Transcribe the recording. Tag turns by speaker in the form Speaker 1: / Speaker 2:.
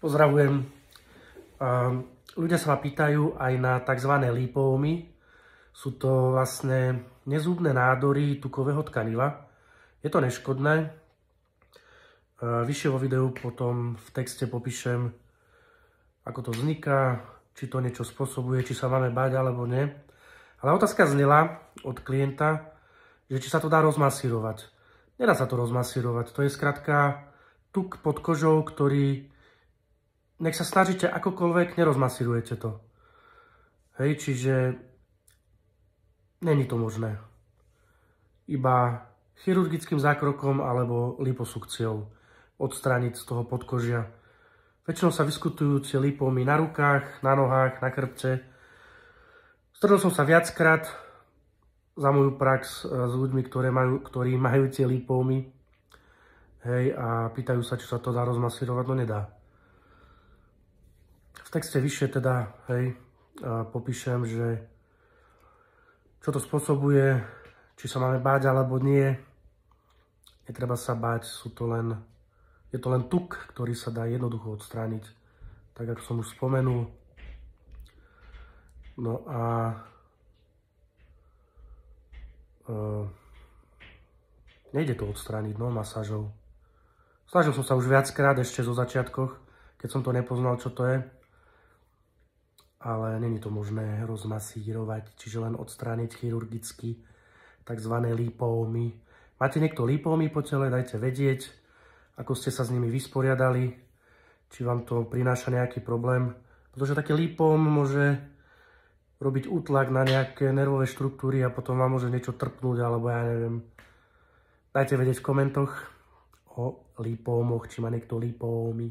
Speaker 1: Pozdravujem. Ľudia sa ma pýtajú aj na tzv. Lípómy. Sú to vlastne nezúbne nádory tukového tkaniva. Je to neškodné. Vyššie vo videu potom v texte popíšem, ako to vzniká, či to niečo spôsobuje, či sa máme báť alebo nie. Ale otázka znela od klienta, že či sa to dá rozmasírovať. Nedá sa to rozmasírovať. To je skrátka tuk pod kožou, ktorý, nech sa snažíte akokoľvek, nerozmasírujete to. Hej, čiže není to možné. Iba chirurgickým zákrokom alebo liposukciou odstrániť z toho podkožia. Väčšinou sa vyskytujúce lípómy na rukách, na nohách, na chrbte. Stretol som sa viackrát za moju prax s ľuďmi, ktorí majú tie lípómy. Hej, a pýtajú sa, či sa to dá rozmasírovať. No nedá. V texte vyššie teda, hej, popíšem, že čo to spôsobuje, či sa máme báť alebo nie. Netreba sa báť, je to len tuk, ktorý sa dá jednoducho odstrániť, tak ako som už spomenul. No a nejde to odstrániť, no, masážou. Snažil som sa už viackrát ešte zo začiatkoch, keď som to nepoznal, čo to je. Ale není to možné rozmasírovať, čiže len odstrániť chirurgicky tzv. Lípómy. Máte niekto lípómy po tele, dajte vedieť, ako ste sa s nimi vysporiadali, či vám to prináša nejaký problém. Pretože taký lípóm môže robiť útlak na nejaké nervové štruktúry a potom vám môže niečo trpnúť, alebo ja neviem. Dajte vedieť v komentoch o lípómoch, či má niekto lípómy.